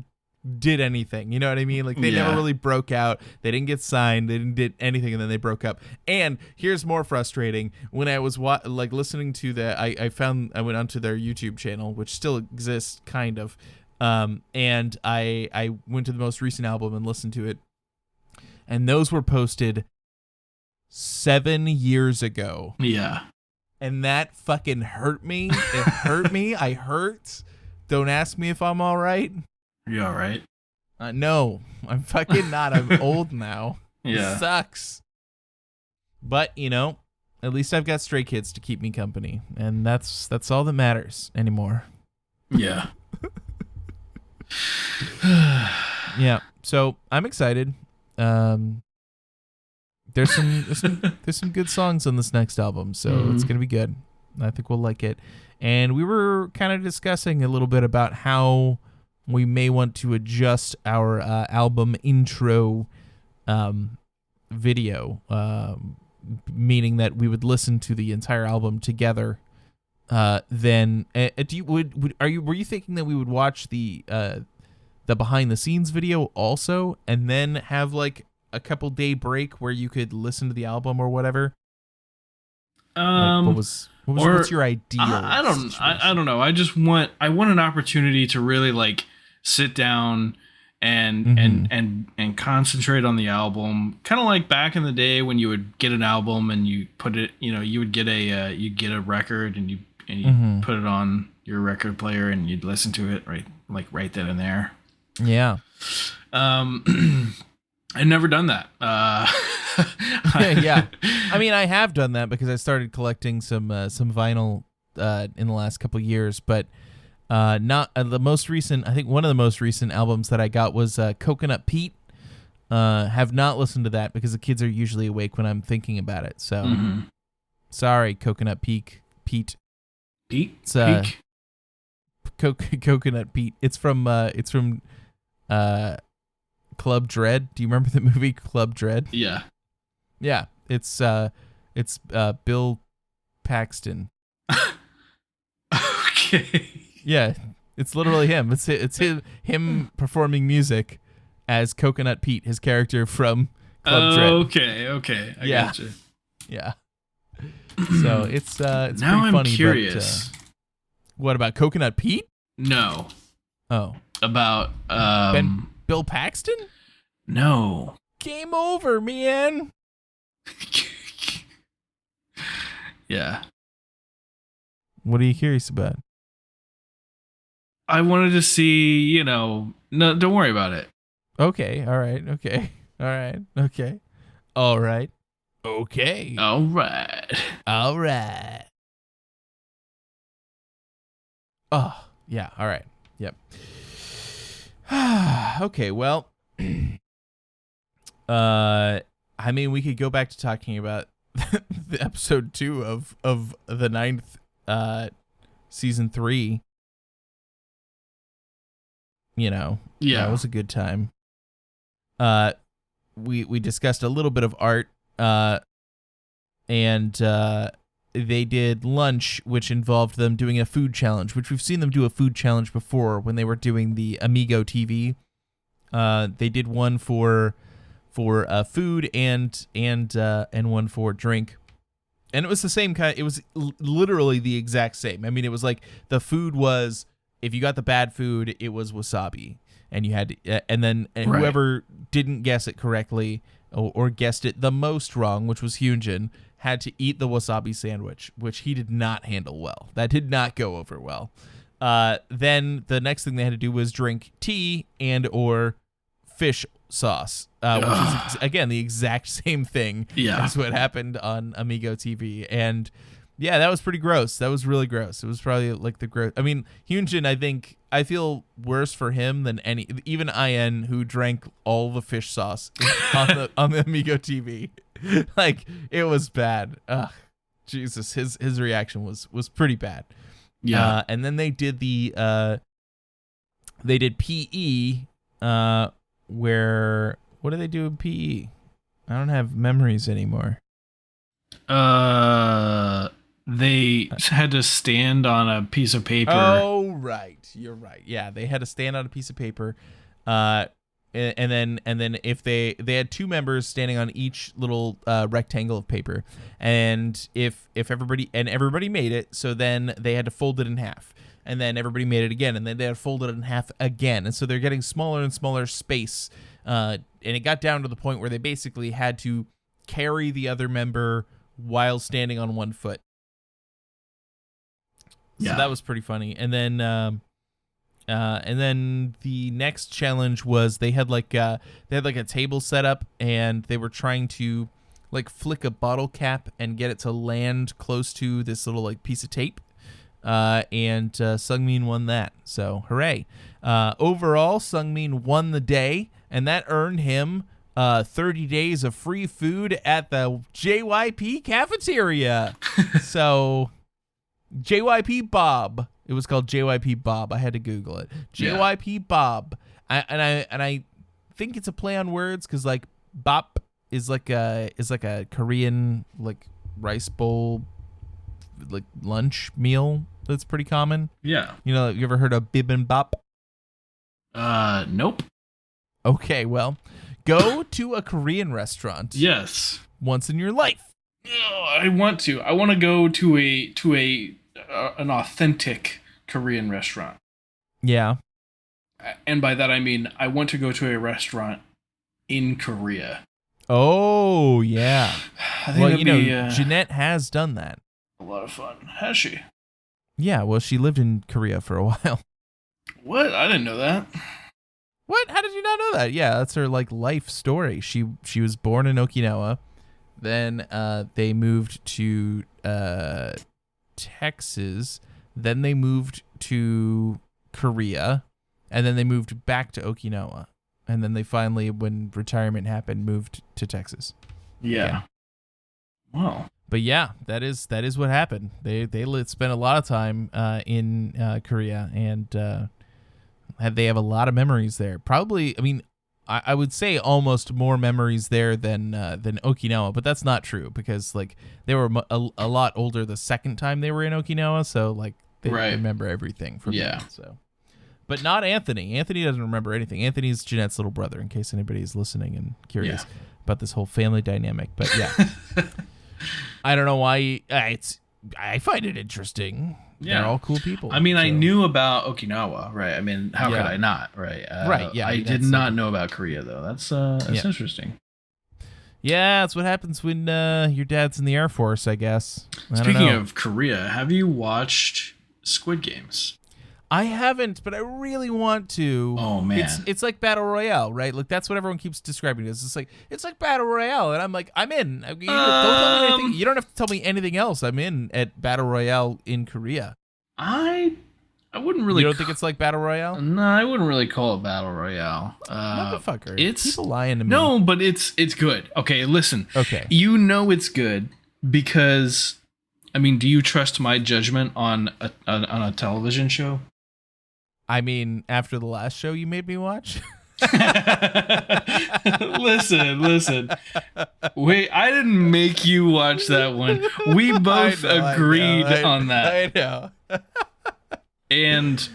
did anything. You know what I mean? Like, they never really broke out. They didn't get signed. They didn't did anything, and then they broke up. And here's more frustrating. When I was listening to I went onto their YouTube channel, which still exists, kind of. And I went to the most recent album and listened to it. And those were posted 7 years ago. Yeah. And that fucking hurt me. It hurt me. I hurt. Don't ask me if I'm all right. You all right? No, I'm fucking not. I'm old now. Yeah. It sucks. But, at least I've got Stray Kids to keep me company. And that's all that matters anymore. Yeah. Yeah. So I'm excited. There's some good songs on this next album, so it's gonna be good. I think we'll like it. And we were kind of discussing a little bit about how we may want to adjust our album intro video, meaning that we would listen to the entire album together. Then, were you thinking that we would watch the behind the scenes video also, and then have like a couple day break where you could listen to the album or whatever? What's your ideal? I don't know. I want an opportunity to really like sit down and concentrate on the album, kind of like back in the day when you would get an album and you put it, you would get a record and you put it on your record player and you'd listen to it right then and there. Yeah. I've never done that. Yeah. I mean, I have done that because I started collecting some vinyl in the last couple of years, but not the most recent. I think one of the most recent albums that I got was Coconut Pete. Have not listened to that because the kids are usually awake when I'm thinking about it. So sorry, Coconut Pete. It's Coconut Pete. It's from Club Dread. Do you remember the movie Club Dread? Yeah. Yeah. It's Bill Paxton. Okay. Yeah. It's literally him. It's him performing music as Coconut Pete, his character from Club Dread. Okay. I gotcha. Yeah. So it's now pretty I'm funny. Curious. But, what about Coconut Pete? No. Oh. About Bill Paxton? No. Game over, man. Yeah. What are you curious about? I wanted to see, no, don't worry about it. Okay, all right, okay. All right, okay. All right. Okay. All right. All right. Oh, yeah, all right. Yep. Okay, well, I mean, we could go back to talking about the episode 2 of the 9th season 3. Yeah, that was a good time. We discussed a little bit of art, and they did lunch, which involved them doing a food challenge, which we've seen them do a food challenge before when they were doing the Amigo TV. They did one for food and one for drink. And it was the same kind. It was literally the exact same. I mean, it was like the food was, if you got the bad food, it was wasabi, and you had to, and then whoever didn't guess it correctly or guessed it the most wrong, which was Hyunjin, had to eat the wasabi sandwich, which he did not handle well. That did not go over well. Then the next thing they had to do was drink tea and or fish sauce, which is again the exact same thing as what happened on Amigo TV. And yeah, that was pretty gross. That was really gross. It was probably like the gross. I mean, Hyunjin, I feel worse for him than even IN, who drank all the fish sauce on the Amigo TV. Like, it was bad. Ugh, Jesus, his reaction was pretty bad. Yeah. And then they did PE, where, what do they do in PE? I don't have memories anymore. They had to stand on a piece of paper. Oh, right. You're right. Yeah, they had to stand on a piece of paper. And then if they had 2 members standing on each little rectangle of paper, and if everybody made it, so then they had to fold it in half, and then everybody made it again, and then they had to fold it in half again, and so they're getting smaller and smaller space, and it got down to the point where they basically had to carry the other member while standing on one foot. So that was pretty funny. And then the next challenge was they had like a table set up, and they were trying to like flick a bottle cap and get it to land close to this little like piece of tape. And Sungmin won that. So hooray. Overall, Sungmin won the day, and that earned him 30 days of free food at the JYP cafeteria. So JYP Bob. It was called JYP Bob. I had to Google it. JYP Bob. I think it's a play on words, because like bop is like a Korean like rice bowl like lunch meal that's pretty common. Yeah. You ever heard of bibimbap? Nope. Okay, well, go to a Korean restaurant. Yes. Once in your life. I want to. I want to go to an authentic Korean restaurant. Yeah. And by that I mean I want to go to a restaurant in Korea. Oh, yeah. I think Jeanette has done that. A lot of fun. Has she? Yeah, well, she lived in Korea for a while. What? I didn't know that. What? How did you not know that? Yeah, that's her like life story. She was born in Okinawa, Then they moved to Texas. Then they moved to Korea, and then they moved back to Okinawa. And then they finally, when retirement happened, moved to Texas. Yeah. Wow. But yeah, that is what happened. They spent a lot of time in Korea, and they have a lot of memories there. Probably, I mean, I would say almost more memories there than Okinawa, but that's not true because like they were a lot older the second time they were in Okinawa, so like they remember everything from that. So. But not Anthony. Anthony doesn't remember anything. Anthony's Jeanette's little brother, in case anybody's listening and curious about this whole family dynamic. But yeah, I don't know why. I find it interesting. Yeah. They're all cool people. I mean, I knew about Okinawa, right? I mean, how could I not, right? Right. Yeah. I did not know about Korea though. That's interesting. Yeah, that's what happens when your dad's in the Air Force, I guess. Speaking of Korea, have you watched Squid Games? I haven't, but I really want to. Oh man, it's like Battle Royale, right? Like that's what everyone keeps describing it as. It's like Battle Royale, and I'm like, I'm in. Don't tell me anything. You don't have to tell me anything else. I'm in at Battle Royale in Korea. I wouldn't really. You don't think it's like Battle Royale? No, I wouldn't really call it Battle Royale. Motherfucker, it's people lying to me. No, but it's good. Okay, listen. Okay, you know it's good because, I mean, do you trust my judgment on a television show? I mean, after the last show you made me watch. Listen. Wait, I didn't make you watch that one. We both agreed on that. I know. And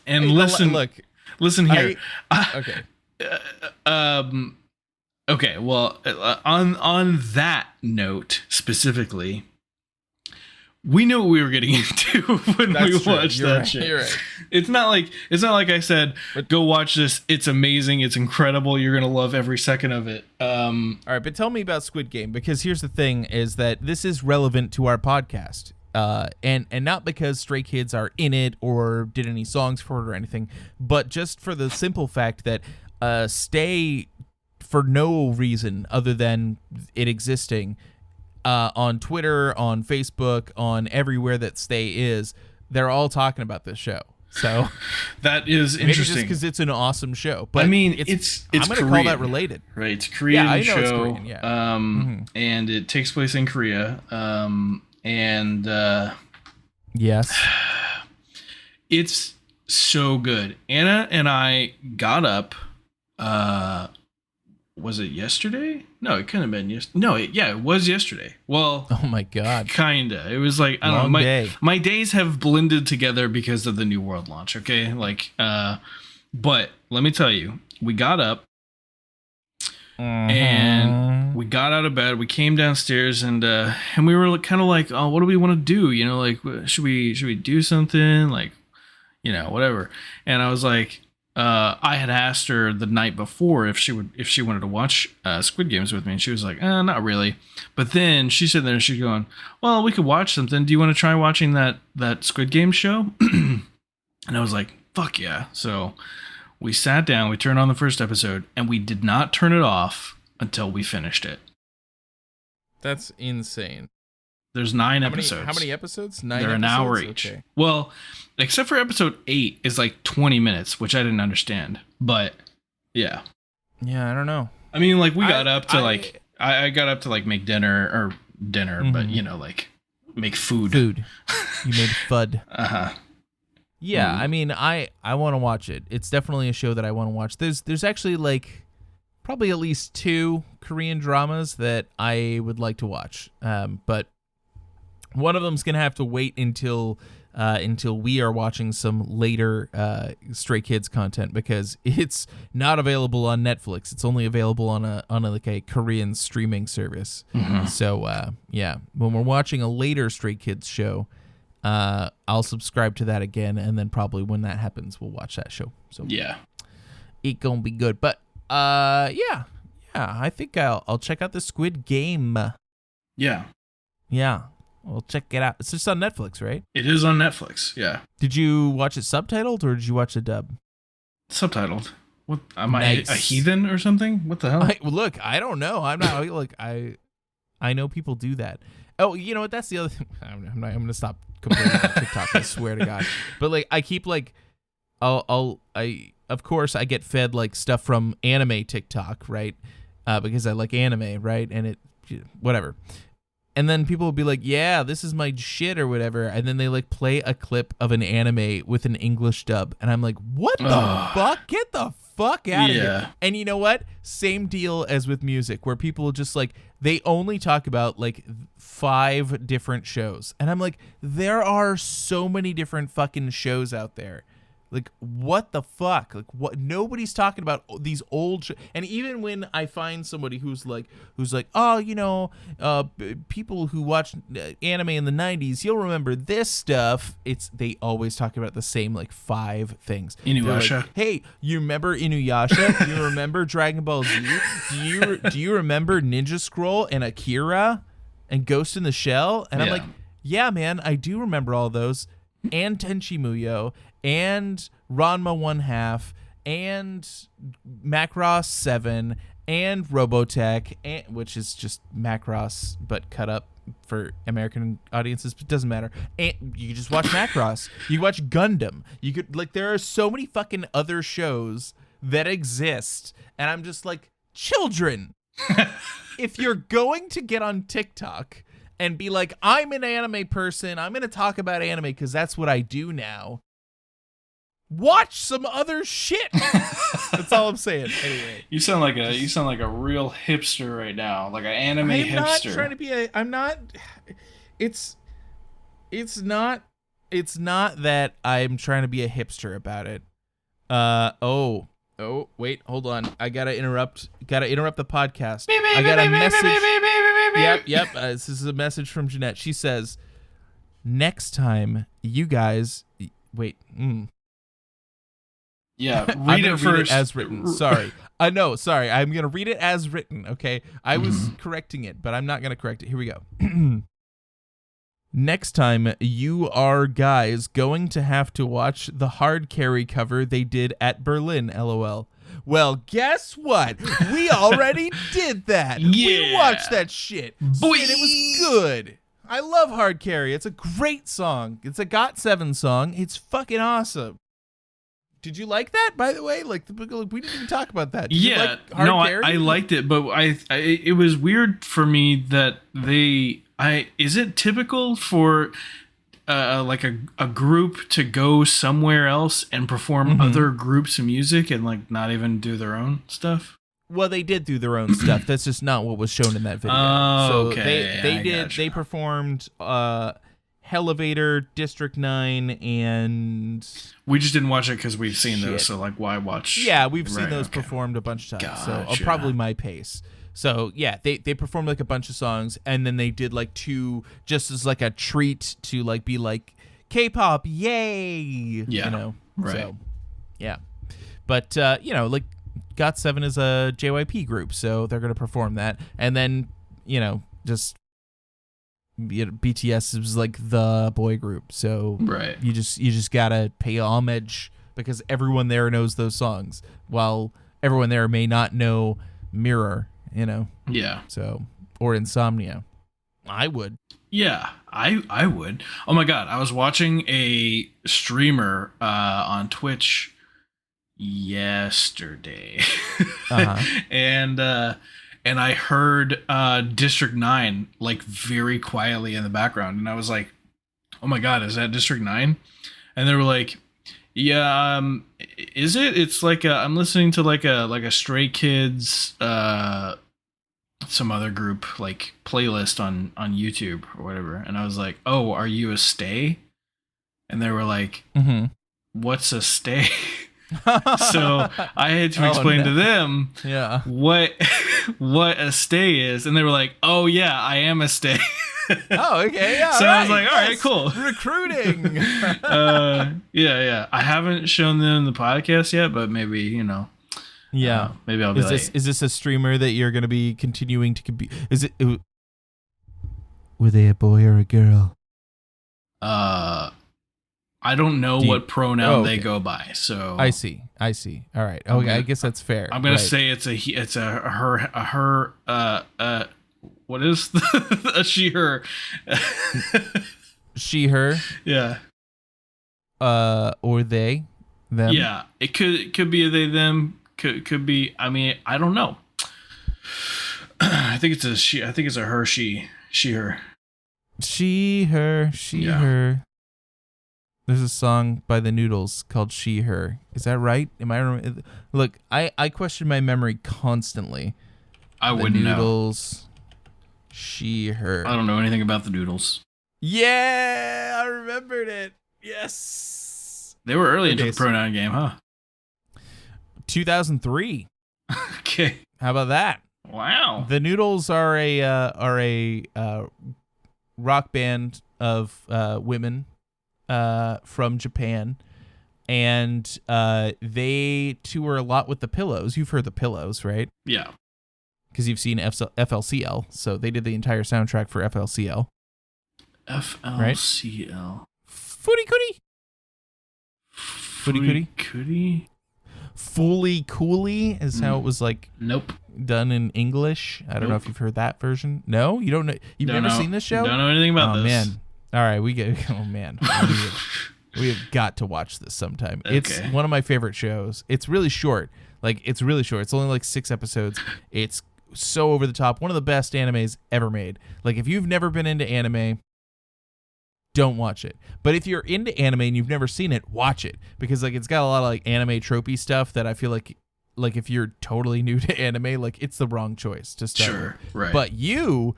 listen, listen here. Okay. Okay. Well, on that note specifically, we knew what we were getting into when we watched that shit. You're right. It's not like I said, go watch this. It's amazing. It's incredible. You're gonna love every second of it. All right, but tell me about Squid Game, because here's the thing: is that this is relevant to our podcast, and not because Stray Kids are in it or did any songs for it or anything, but just for the simple fact that Stay, for no reason other than it existing. On Twitter, on Facebook, on everywhere that Stay is, they're all talking about this show. So that is interesting. Maybe just because it's an awesome show. But I mean, it's I'm going to call that related. Right, it's a Korean show. It's Korean, yeah. And it takes place in Korea. Yes. It's so good. Anna and I got up. Was it yesterday? No, it couldn't have been yesterday. No, it was yesterday. Well, oh my god, kinda. It was like I don't know. My days have blended together because of the New World launch. Okay, like, but let me tell you, we got up and we got out of bed. We came downstairs and we were kind of like, oh, what do we want to do? You know, like, should we do something? Like, you know, whatever. And I was like. I had asked her the night before if she wanted to watch Squid Games with me, and she was like, not really. But then she said there, she's going, well, we could watch something. Do you want to try watching that Squid Game show? And I was like, fuck yeah. So we sat down, we turned on the first episode, and we did not turn it off until we finished it. That's insane. There's 9 episodes. How many episodes? 9 They're episodes? an hour each. Okay. Well, except for episode 8 is like 20 minutes, which I didn't understand. But yeah. Yeah, I don't know. I mean, like we got up to I got up to like make dinner, but you know, like make food. You made FUD. Yeah, I mean, I want to watch it. It's definitely a show that I want to watch. There's actually like probably at least 2 Korean dramas that I would like to watch. But one of them's gonna have to wait until we are watching some later Stray Kids content, because it's not available on Netflix. It's only available on a Korean streaming service. So yeah, when we're watching a later Stray Kids show, I'll subscribe to that again, and then probably when that happens, we'll watch that show. So yeah, it gonna be good. But yeah, I think I'll check out the Squid Game. Yeah. Well, check it out. It's just on Netflix, right? It is on Netflix, yeah. Did you watch it subtitled, or did you watch it dubbed? Subtitled. What? Am I a heathen or something? What the hell? Look, I don't know. I'm not like I I know people do that. Oh, you know what? That's the other thing. I'm going to stop complaining about TikTok. I swear to God. But like, I keep like, of course I get fed like stuff from anime TikTok, right? Because I like anime, right? And whatever. And then people will be like, yeah, this is my shit or whatever. And then they like play a clip of an anime with an English dub. And I'm like, what the fuck? Get the fuck out of here. And you know what? Same deal as with music, where people just like, they only talk about like 5 different shows. And I'm like, there are so many different fucking shows out there. Like, what the fuck? Like, what? Nobody's talking about these old and even when I find somebody who's like, oh, you know, people who watch anime in the 90s, you'll remember this stuff. They always talk about the same like 5 things. Inuyasha. Like, hey, you remember Inuyasha? Do you remember Dragon Ball Z? Do you remember Ninja Scroll and Akira and Ghost in the Shell? And I'm like, yeah, man, I do remember all those. And Tenchi Muyo, and Ranma 1/2, and Macross 7, and Robotech, which is just Macross but cut up for American audiences, but it doesn't matter. And you can just watch Macross. You watch Gundam. You could like, there are so many fucking other shows that exist, and I'm just like, children, if you're going to get on TikTok and be like, I'm an anime person, I'm going to talk about anime because that's what I do now, watch some other shit. That's all I'm saying. Anyway, you sound like a real hipster right now, like an anime hipster. I'm not trying to be I'm not. It's not that I'm trying to be a hipster about it. Oh, wait, hold on. I gotta interrupt the podcast. I got a message. Yep. This is a message from Jeanette. She says, next time you guys wait. Yeah, read it as written. Sorry. Sorry. I'm going to read it as written, okay? I was correcting it, but I'm not going to correct it. Here we go. Next time, you are guys going to have to watch the hard carry cover they did at Berlin, LOL. Well, guess what? We already did that. Yeah. We watched that shit. Boy. And it was good. I love Hard Carry. It's a great song. It's a GOT7 song. It's fucking awesome. Did you like that, by the way? Like, we didn't even talk about that. Did you like Hard Carry? I liked it, but it was weird for me that is it typical for like a group to go somewhere else and perform other groups of music and like not even do their own stuff? Well, they did do their own stuff. That's just not what was shown in that video. Oh, so okay. They did. They performed Elevator, District 9, and we just didn't watch it because we've seen those. So like, why watch? Yeah, we've seen those performed a bunch of times. Gotcha. So probably my pace. So yeah, they performed like a bunch of songs, and then they did like 2 just as like a treat to like be like K-pop, yay! Yeah, you know. right. So yeah, but you know, like GOT7 is a JYP group, so they're gonna perform that, and then you know just. BTS is like the boy group, so right. You just gotta pay homage because everyone there knows those songs, while everyone there may not know Mirror, you know. Yeah. So or Insomnia. I would. Yeah, I would. Oh my god, I was watching a streamer on Twitch yesterday, and I heard District 9 like very quietly in the background, and I was like, "Oh my god, is that District 9?" And they were like, "Yeah, is it? It's like I'm listening to like a Stray Kids, some other group like playlist on YouTube or whatever." And I was like, "Oh, are you a stay?" And they were like, "What's a stay?" So I had to explain to them what a stay is, and they were like, "Oh yeah, I am a stay." Oh, okay, yeah. So I was like, "All right, cool." Recruiting. Yeah. I haven't shown them the podcast yet, but maybe yeah, maybe I'll be is this a streamer that you're going to be continuing to compete? Is it? Were they a boy or a girl? I don't know what pronoun they go by, so I see. All right. Okay, I guess that's fair. I'm gonna say it's a her. what is a she her? She her. Yeah. Or they them. Yeah, it could be a they them. Could be. I mean, I don't know. I think it's a she. I think it's a her she her. She her her. There's a song by the Noodles called She Her. Is that right? Am I Look, I question my memory constantly. I wouldn't know. Noodles. She her. I don't know anything about the Noodles. Yeah, I remembered it. Yes. They were early into the pronoun game, huh? 2003. Okay. How about that? Wow. The Noodles are a rock band of women from Japan, and they tour a lot with the Pillows. You've heard the Pillows, right? Yeah. Because you've seen FLCL, so they did the entire soundtrack for FLCL. FLCL. Right? Footy Cootie. Footy Cootie. Fooly Cooly is how it was like. Nope. Done in English. I don't know if you've heard that version. No, you don't know. You've never seen this show. Don't know anything about this. Oh man. All right, we get. Oh man. We have got to watch this sometime. Okay. It's one of my favorite shows. It's really short. It's really short. It's only like 6 episodes. It's so over the top. One of the best animes ever made. Like, if you've never been into anime, don't watch it. But if you're into anime and you've never seen it, watch it, because like it's got a lot of like anime tropey stuff that I feel like if you're totally new to anime, like it's the wrong choice to start. Sure, with. right. But you'll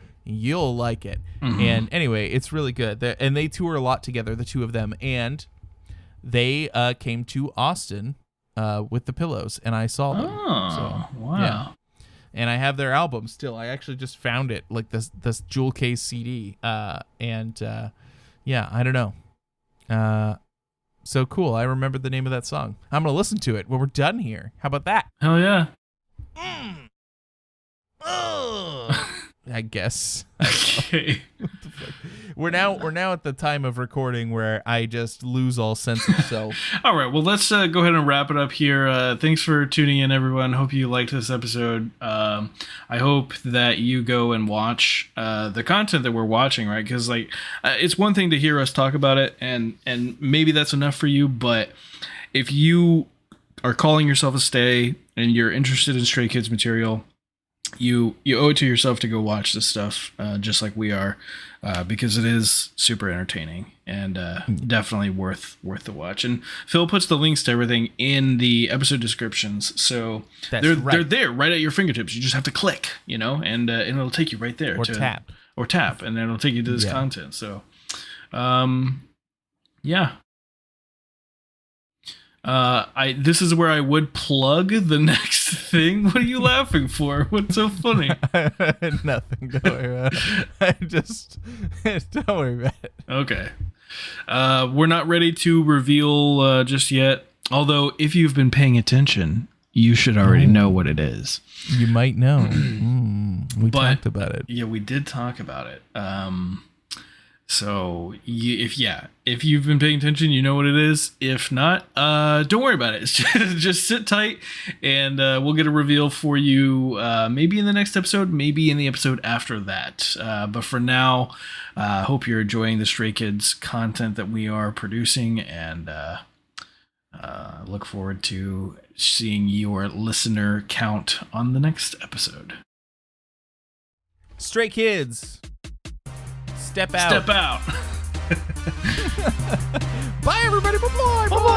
like it. Mm-hmm. And anyway, it's really good. And they tour a lot together, the two of them, and they came to Austin with the Pillows, and I saw them. Oh, so, wow. Yeah. And I have their album still. I actually just found it, like this jewel case CD. Yeah, I don't know. So cool. I remembered the name of that song. I'm going to listen to it when we're done here. How about that? Hell yeah. I guess. Okay. We're now at the time of recording where I just lose all sense of self. All right. Well, let's go ahead and wrap it up here. Thanks for tuning in, everyone. Hope you liked this episode. I hope that you go and watch the content that we're watching, right? Because it's one thing to hear us talk about it, and maybe that's enough for you. But if you are calling yourself a stay and you're interested in Stray Kids material, you owe it to yourself to go watch this stuff, just like we are, because it is super entertaining and definitely worth the watch. And Phil puts the links to everything in the episode descriptions, so they're there right at your fingertips. You just have to click, and it'll take you right there, or tap, and then it'll take you to this content. So, yeah. This is where I would plug the next thing. What are you laughing for? What's so funny? Nothing. Don't worry about it. Don't worry about it. Okay. We're not ready to reveal just yet. Although, if you've been paying attention, you should already know what it is. You might know. We talked about it. Yeah, we did talk about it. So if you've been paying attention, you know what it is. If not, don't worry about it. Just sit tight, and we'll get a reveal for you. Maybe in the next episode, maybe in the episode after that. But for now, hope you're enjoying the Stray Kids content that we are producing, and look forward to seeing your listener count on the next episode. Stray Kids. Step out. Step out. Bye, everybody. Bye-bye. Bye-bye.